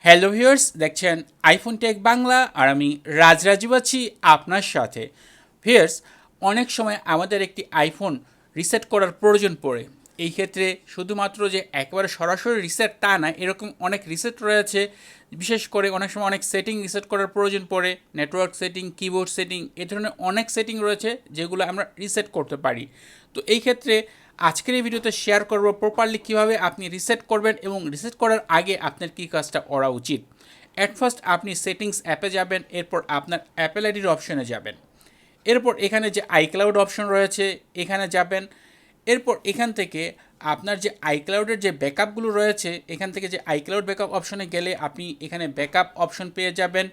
Hello viewers, দেখছেন iPhone take Bangla আর আমি রাজরাজীব আছি আপনার সাথে। ভিউয়ার্স, অনেক সময় আমাদের একটি আইফোন রিসেট করার প্রয়োজন পড়ে। এই ক্ষেত্রে শুধুমাত্র যে একেবারে সরাসরি রিসেট তা না, এরকম অনেক রিসেট রয়েছে। বিশেষ করে অনেক সময় অনেক সেটিং রিসেট করার প্রয়োজন পড়ে, নেটওয়ার্ক সেটিং, কিবোর্ড সেটিং, এ ধরনের অনেক সেটিং রয়েছে যেগুলো আমরা রিসেট করতে পারি। তো এই ক্ষেত্রে আজকের এই ভিডিওতে শেয়ার করব প্রপারলি কীভাবে আপনি রিসেট করবেন এবং রিসেট করার আগে আপনার কী কাজটা করা উচিত। অ্যাট ফার্স্ট আপনি সেটিংস অ্যাপে যাবেন, এরপর আপনার অ্যাপেল আইডির অপশনে যাবেন, এরপর এখানে যে আইক্লাউড অপশন রয়েছে এখানে যাবেন। এরপর এখান থেকে আপনার যে আইক্লাউডের যে ব্যাকআপগুলো রয়েছে, এখান থেকে যে আইক্লাউড ব্যাকআপ অপশনে গেলে আপনি এখানে ব্যাকআপ অপশন পেয়ে যাবেন।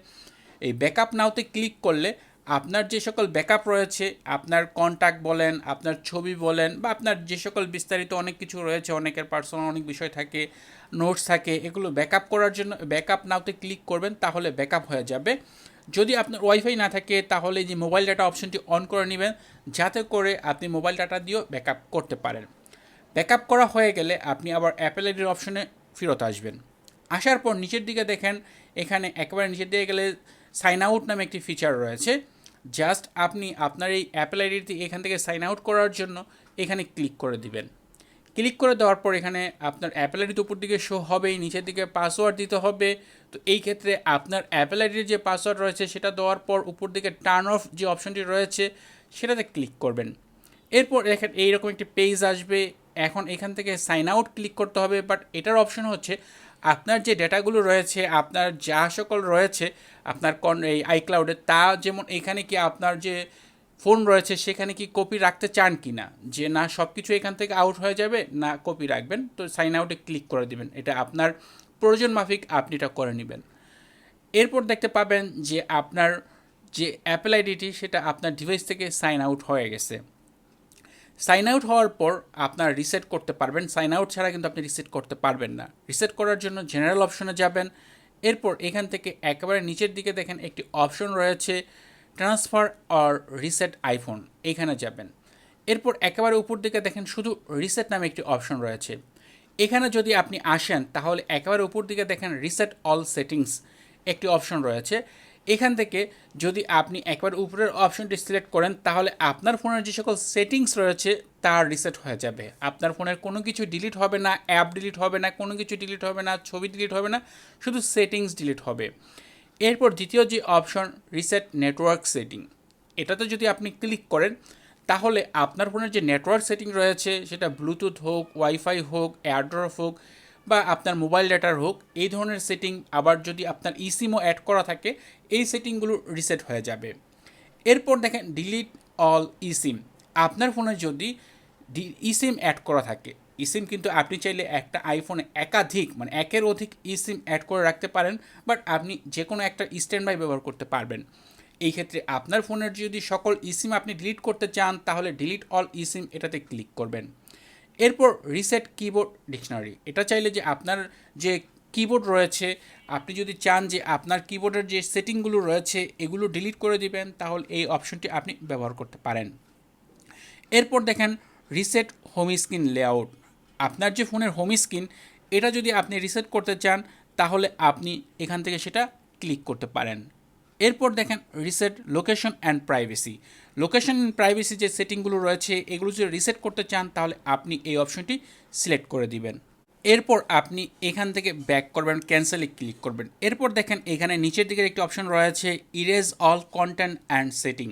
এই ব্যাকআপ নাওতে ক্লিক করলে আপনার যে সকল ব্যাকআপ রয়েছে, আপনার কন্ট্যাক্ট বলেন, আপনার ছবি বলেন, বা আপনার যে সকল বিস্তারিত অনেক কিছু রয়েছে, অনেকের পার্সোনাল অনেক বিষয় থাকে, নোটস থাকে, এগুলো ব্যাকআপ করার জন্য ব্যাকআপ নাওতে ক্লিক করবেন, তাহলে ব্যাকআপ হয়ে যাবে। যদি আপনার ওয়াইফাই না থাকে তাহলে যে মোবাইল ডাটা অপশনটি অন করে নেবেন, যাতে করে আপনি মোবাইল ডাটা দিয়েও ব্যাকআপ করতে পারেন। ব্যাকআপ করা হয়ে গেলে আপনি আবার অ্যাপেল আইডির অপশনে ফেরত আসবেন। আসার পর নিচের দিকে দেখেন, এখানে একেবারে নিচের দিকে গেলে সাইন আউট নামে একটি ফিচার রয়েছে। জাস্ট আপনি আপনার এই অ্যাপেল আইডিটি এখান থেকে সাইন আউট করার জন্য এখানে ক্লিক করে দিবেন। ক্লিক করে দেওয়ার পর এখানে আপনার অ্যাপেল আইডির উপর দিকে শো হবেই, নিচের দিকে পাসওয়ার্ড দিতে হবে। তো এই ক্ষেত্রে আপনার অ্যাপেল আইডির যে পাসওয়ার্ড রয়েছে সেটা দেওয়ার পর উপর দিকে টার্ন অফ যে অপশনটি রয়েছে সেটাতে ক্লিক করবেন। এরপর এখানে এইরকম একটি পেজ আসবে। এখন এখান থেকে সাইন আউট ক্লিক করতে হবে, বাট এটার অপশন হচ্ছে আপনার যে ডেটাগুলো রয়েছে, আপনার যা সকল রয়েছে আপনার এই আইক্লাউডে, তা যেমন এখানে কি আপনার যে ফোন রয়েছে সেখানে কি কপি রাখতে চান কি না, যে না সব কিছু এখান থেকে আউট হয়ে যাবে, না কপি রাখবেন, তো সাইন আউটে ক্লিক করে দিবেন। এটা আপনার প্রয়োজন মাফিক আপনি এটা করে নেবেন। এরপর দেখতে পাবেন যে আপনার যে অ্যাপেল আইডিটি সেটা আপনার ডিভাইস থেকে সাইন আউট হয়ে গেছে। সাইন আউট হওয়ার পর আপনার রিসেট করতে পারবেন। সাইন আউট ছাড়া কিন্তু আপনি রিসেট করতে পারবেন না। রিসেট করার জন্য জেনারেল অপশনে যাবেন। এরপর এখান থেকে একেবারে নিচের দিকে দেখেন একটি অপশন রয়েছে, ট্রান্সফার অর রিসেট আইফোন, এখানে যাবেন। এরপর একেবারে উপর দিকে দেখেন শুধু রিসেট নামে একটি অপশন রয়েছে। এখানে যদি আপনি আসেন তাহলে একেবারে উপর দিকে দেখেন রিসেট অল সেটিংস একটি অপশন রয়েছে। এখান থেকে যদি আপনি একবার উপরের অপশনটি সিলেক্ট করেন তাহলে আপনার ফোনের যে সকল সেটিংস রয়েছে তা রিসেট হয়ে যাবে। আপনার ফোনের কোনো কিছু ডিলিট হবে না, অ্যাপ ডিলিট হবে না, কোনো কিছু ডিলিট হবে না, ছবি ডিলিট হবে না, শুধু সেটিংস ডিলিট হবে। এরপর দ্বিতীয় যে অপশন রিসেট নেটওয়ার্ক সেটিং, এটাতে যদি আপনি ক্লিক করেন তাহলে আপনার ফোনের যে নেটওয়ার্ক সেটিং রয়েছে সেটা ব্লুটুথ হোক, ওয়াইফাই হোক, এয়ারড্রপ হোক, বা আপনার মোবাইল ডাটার হোক, এই ধরনের সেটিং, আবার যদি আপনার ইসিমও অ্যাড করা থাকে, এই সেটিংগুলো রিসেট হয়ে যাবে। এরপর দেখেন ডিলিট অল ইসিম। আপনার ফোনে যদি ইসিম অ্যাড করা থাকে, ইসিম কিন্তু আপনি চাইলে একটা আইফোনে একাধিক মানে একের অধিক ইসিম অ্যাড করে রাখতে পারেন, বাট আপনি যে কোনো একটা স্ট্যান্ড বাই ব্যবহার করতে পারবেন। এই ক্ষেত্রে আপনার ফোনের যদি সকল ইসিম আপনি ডিলিট করতে চান তাহলে ডিলিট অল ইসিম এটাতে ক্লিক করবেন। এরপর রিসেট কিবোর্ড ডিকশনারি, এটা চাইলে যে আপনার যে কিবোর্ড রয়েছে, আপনি যদি চান যে আপনার কিবোর্ডের যে সেটিংগুলো রয়েছে এগুলো ডিলিট করে দিবেন, তাহলে এই অপশনটি আপনি ব্যবহার করতে পারেন। এরপর দেখেন রিসেট হোম স্ক্রিন লেআউট, আপনার যে ফোনের হোম স্ক্রিন এটা যদি আপনি রিসেট করতে চান তাহলে আপনি এখান থেকে সেটা ক্লিক করতে পারেন। এরপর দেখেন reset location and privacy, location and privacy যে সেটিংগুলো রয়েছে এগুলো যদি রিসেট করতে চান তাহলে আপনি এই অপশনটি সিলেক্ট করে দিবেন। এরপর আপনি এখান থেকে ব্যাক করবেন, ক্যান্সেলে ক্লিক করবেন। এরপর দেখেন এখানে নিচের দিকের একটি অপশন রয়েছে erase all content and setting,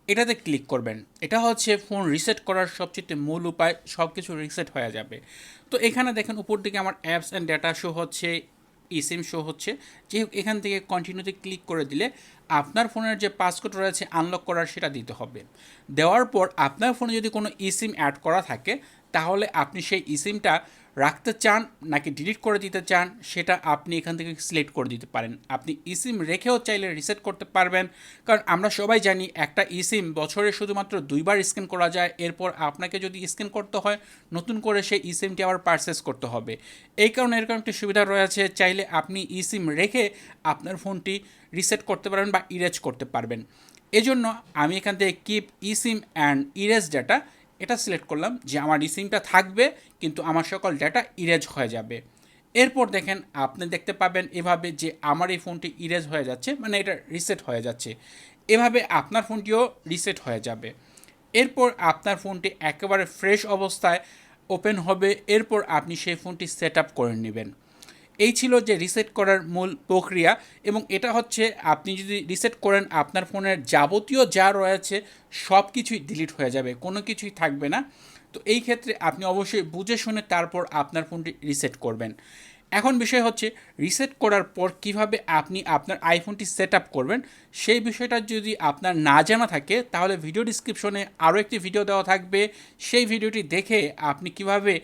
এটাতে ক্লিক করবেন। এটা হচ্ছে ফোন রিসেট করার সবচেয়ে মূল উপায়, সব কিছু রিসেট হয়ে যাবে। তো এখানে দেখেন উপর দিকে আমার অ্যাপস অ্যান্ড ডেটা শো হচ্ছে, ইসিম শো হচ্ছে। যেই হোক এখান থেকে কন্টিনিউতে ক্লিক করে দিলে আপনার ফোনের যে পাসকোড রয়েছে আনলক করার সেটা দিতে হবে। দেওয়ার পর আপনার ফোনে যদি কোনো ইসিম অ্যাড করা থাকে তাহলে আপনি সেই ইসিমটা রাখতে চান নাকি ডিলিট করে দিতে চান সেটা আপনি এখান থেকে সিলেক্ট করে দিতে পারেন। আপনি ইসিম রেখেও চাইলে রিসেট করতে পারবেন, কারণ আমরা সবাই জানি একটা ইসিম বছরে শুধুমাত্র 2বার স্ক্যান করা যায়। এরপর আপনাকে যদি স্ক্যান করতে হয় নতুন করে সেই ইসিমটি আবার পারচেস করতে হবে। এই কারণে এরকম একটি সুবিধা রয়েছে, চাইলে আপনি ইসিম রেখে আপনার ফোনটি রিসেট করতে পারবেন বা ইরেজ করতে পারবেন। এজন্য আমি এখান থেকে keep eSIM and erase data এটা সিলেক্ট করলাম, যে আমার ইসিমটা থাকবে কিন্তু আমার সকল ডাটা ইরেজ হয়ে যাবে। এরপর দেখেন আপনি দেখতে পাবেন এভাবে যে আমার এই ফোনটি ইরেজ হয়ে যাচ্ছে, মানে এটা রিসেট হয়ে যাচ্ছে। এভাবে আপনার ফোনটিও রিসেট হয়ে যাবে। এরপর আপনার ফোনটি একেবারে ফ্রেশ অবস্থায় ওপেন হবে। এরপর আপনি সেই ফোনটি সেট আপ করে নেবেন। এই ছিল যে রিসেট করার মূল প্রক্রিয়া, এবং এটা হচ্ছে আপনি যদি রিসেট করেন আপনার ফোনের যাবতীয় যা রয়েছে সব কিছুই ডিলিট হয়ে যাবে, কোনো কিছুই থাকবে না। তো এই ক্ষেত্রে আপনি অবশ্যই বুঝে শুনে তারপর আপনার ফোনটি রিসেট করবেন। এখন বিষয় হচ্ছে রিসেট করার পর কিভাবে আপনি আপনার আইফোনটি সেট আপ করবেন, সেই বিষয়টা যদি আপনার না জানা থাকে তাহলে ভিডিও ডিসক্রিপশনে আরও একটি ভিডিও দেওয়া থাকবে। সেই ভিডিওটি দেখে আপনি কিভাবে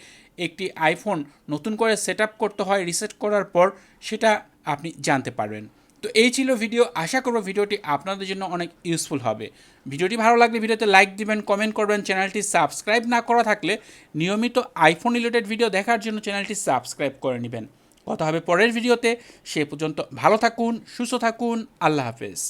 একটি আইফোন নতুন করে সেট আপ করতে হয় রিসেট করার পর, সেটা আপনি জানতে পারবেন। তো এই ছিল ভিডিও, আশা করব ভিডিওটি আপনাদের জন্য অনেক ইউজফুল হবে। ভিডিওটি ভালো লাগলে ভিডিওতে লাইক দিবেন, কমেন্ট করবেন। চ্যানেলটি সাবস্ক্রাইব না করা থাকলে নিয়মিত আইফোন রিলেটেড ভিডিও দেখার জন্য চ্যানেলটি সাবস্ক্রাইব করে নেবেন। কথা হবে পরের ভিডিওতে, সে পর্যন্ত ভালো থাকুন, সুস্থ থাকুন, আল্লাহ হাফেজ।